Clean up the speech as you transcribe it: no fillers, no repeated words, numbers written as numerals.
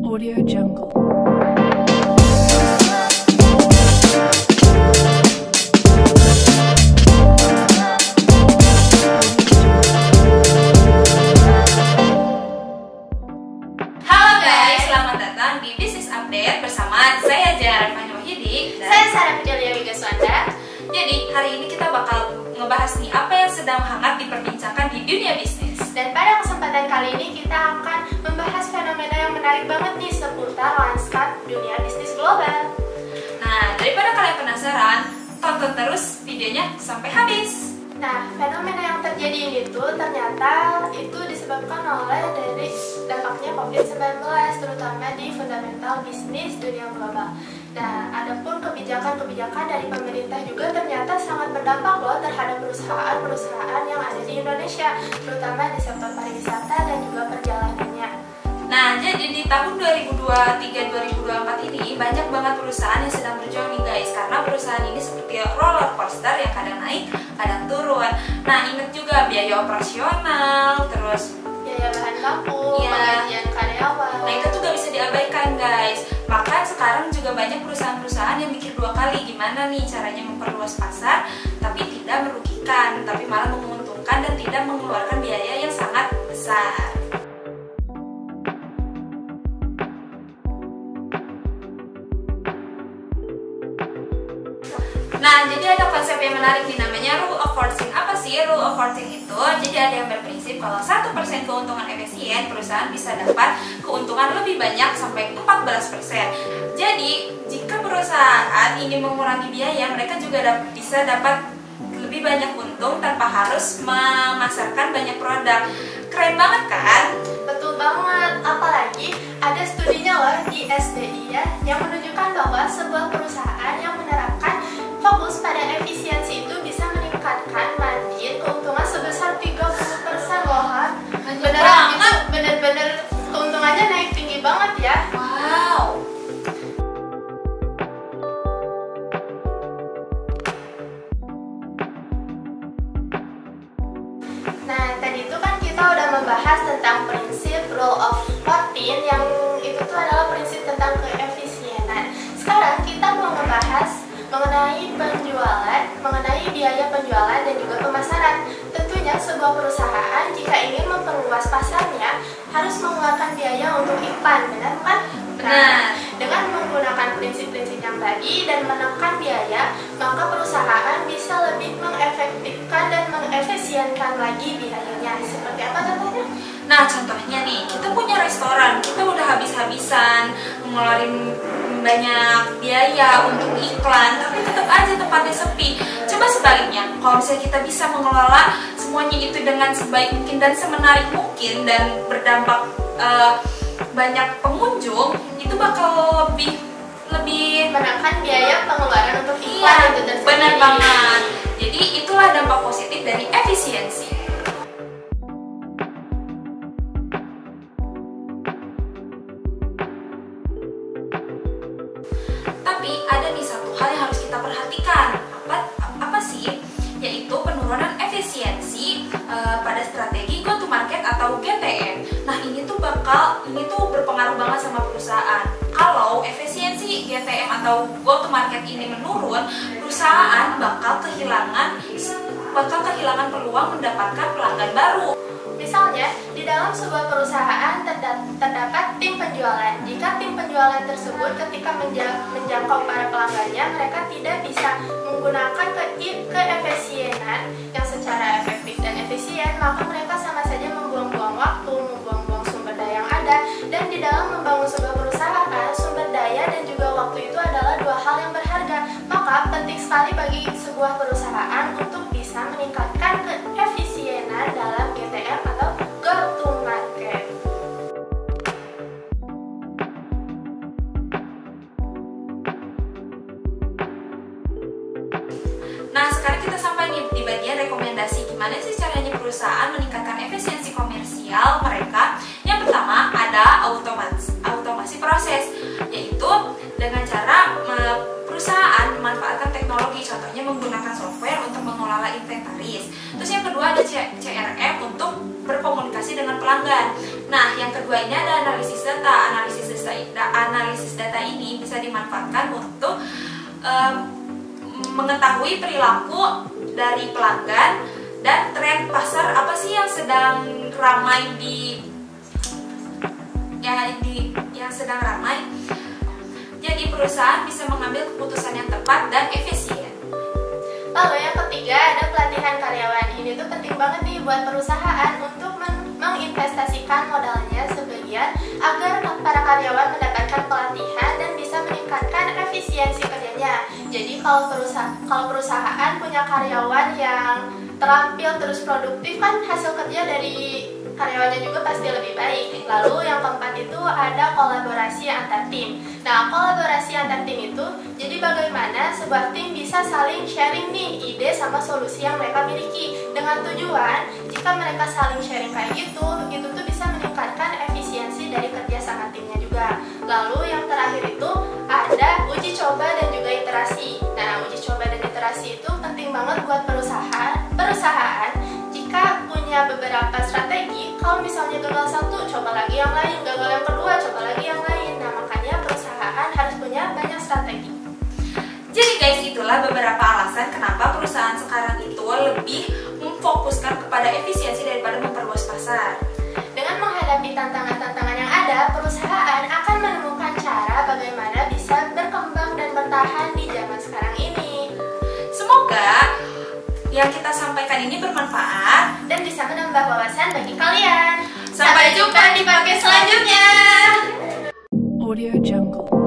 Audio Jungle. Halo guys, selamat datang di Business Update bersama saya Jaya Wahidi dan saya Sarah Fidelia Wigaswanda. Jadi hari ini kita bakal ngebahas nih apa yang sedang hangat diperbincangkan di dunia bisnis. Dan pada kesempatan kali ini kita akan membahas fenomena yang menarik banget nih seputar lanskap dunia bisnis global. Nah, daripada kalian penasaran, tonton terus videonya sampai habis. Nah, fenomena yang terjadi ini tuh ternyata itu disebabkan oleh dari dampaknya COVID-19, terutama di fundamental bisnis dunia global. Nah, adapun kebijakan-kebijakan dari pemerintah juga ternyata sangat berdampak loh terhadap perusahaan-perusahaan yang ada di Indonesia, terutama di sektor pariwisata dan juga perjalanannya. Nah, jadi di tahun 2023-2024 ini banyak banget perusahaan yang sedang berjuang nih guys. Karena perusahaan ini seperti roller coaster yang kadang naik, kadang turun. Nah, ingat juga biaya operasional, terus Biaya bahan baku, Iya. penggajian karyawan. nah itu tuh gak bisa diabaikan guys. Bahkan sekarang juga banyak perusahaan-perusahaan yang mikir dua kali gimana nih caranya memperluas pasar tapi tidak merugikan, tapi malah menguntungkan dan tidak mengeluarkan biaya yang sangat besar. Nah, jadi ada konsep yang menarik nih namanya Rule of 14. Apa sih Rule of 14 itu? Jadi ada yang berprinsip kalau 1% keuntungan efisien, perusahaan bisa dapat keuntungan lebih banyak sampai 14%. Jadi, jika perusahaan ingin mengurangi biaya, mereka juga bisa dapat lebih banyak untung tanpa harus memasarkan banyak produk. Keren banget kan? Betul banget, apalagi ada studinya loh di SDI ya yang menunjukkan bahwa sebuah perusahaan yang menerapkan fokus pada efisiensi itu bisa meningkatkan margin keuntungan sebesar 30% loh. Beneran itu bener-bener keuntungannya naik tinggi banget ya. Wow. Nah, tadi itu kan kita udah membahas tentang prinsip Rule of 14 yang itu tuh adalah prinsip tentang keefisienan. Sekarang kita mau membahas mengenai penjualan, mengenai biaya penjualan dan juga pemasaran. Tentunya sebuah perusahaan jika ingin memperluas pasarnya harus mengeluarkan biaya untuk iklan, benar kan? Benar. Dengan menggunakan prinsip-prinsip yang tadi dan menekan biaya, maka perusahaan bisa lebih mengefektifkan dan mengefisienkan lagi biayanya. Seperti apa contohnya? Nah, contohnya nih, kita punya restoran, kita udah habis-habisan ngeluarin banyak biaya untuk iklan, tapi tetap aja tempatnya sepi. Coba sebaliknya, kalau misalnya kita bisa mengelola semuanya itu dengan sebaik mungkin dan semenarik mungkin dan berdampak banyak pengunjung, itu bakal lebih Menekan biaya pengeluaran untuk iklan itu tersendiri. benar banget. Jadi itulah dampak positif dari efisiensi. Tapi ada nih satu hal yang harus kita perhatikan. Apa sih? Yaitu penurunan efisiensi pada strategi go to market atau GTM. Nah, ini tuh berpengaruh banget sama perusahaan. Kalau efisiensi GTM atau go to market ini menurun, perusahaan bakal kehilangan peluang mendapatkan pelanggan baru. Misalnya, di dalam sebuah perusahaan terdapat tim penjualan. Jika tim penjualan tersebut ketika menjangkau para pelanggannya, mereka tidak bisa menggunakan keefisienan yang secara efektif dan efisien, maka mereka sama saja membuang-buang waktu, membuang-buang sumber daya yang ada. Dan di dalam membangun sebuah perusahaan, sumber daya dan juga waktu itu adalah dua hal yang berharga. Maka penting sekali bagi sebuah perusahaan untuk bisa meningkatkan keefisienan dalam GTM atau go to market. Nah, sekarang kita sampai nih di bagian rekomendasi gimana sih caranya perusahaan meningkatkan efisiensi komersial mereka. Yang pertama ada automasi proses, yaitu dengan cara perusahaan memanfaatkan teknologi, contohnya menggunakan software untuk mengelola inventaris. Terus yang kedua ada CRM untuk berkomunikasi dengan pelanggan. Nah, yang kedua ini ada analisis data. Analisis data analisis data ini bisa dimanfaatkan untuk mengetahui perilaku dari pelanggan dan tren pasar apa sih yang sedang ramai yang sedang ramai. Jadi perusahaan bisa mengambil keputusan yang tepat dan efisien. Lalu yang ketiga ada pelatihan karyawan. Ini tuh penting banget nih buat perusahaan untuk menginvestasikan modalnya sebagian agar para karyawan mendapatkan pelatihan dan bisa meningkatkan efisiensi kerjanya. Jadi kalau perusahaan punya karyawan yang terampil terus produktif, kan hasil kerja dari karyawannya juga pasti lebih baik. Lalu yang keempat itu ada kolaborasi antar tim. Nah, kolaborasi antar tim itu jadi bagaimana sebuah tim bisa saling sharing nih ide sama solusi yang mereka miliki, dengan tujuan jika mereka saling sharing kayak gitu, itu tuh bisa meningkatkan efisiensi dari kerja sama timnya juga. Lalu yang terakhir itu ada uji coba dan juga iterasi. Nah, uji coba dan iterasi itu penting banget buat perusahaan jika punya beberapa strategi. Kalau misalnya gagal satu, coba lagi yang lain, gagal yang kedua, coba lagi yang lain. Nah, makanya perusahaan harus punya banyak strategi. Jadi guys, itulah beberapa alasan kenapa perusahaan sekarang itu lebih memfokuskan kepada efisiensi daripada memperluas pasar. Dengan menghadapi tantangan-tantangan yang ada, perusahaan akan menemukan cara bagaimana bisa berkembang dan bertahan di zaman sekarang ini. Semoga yang kita sampaikan ini bermanfaat dan bisa menambah wawasan bagi kalian. Sampai jumpa di podcast selanjutnya. Audio Jungle.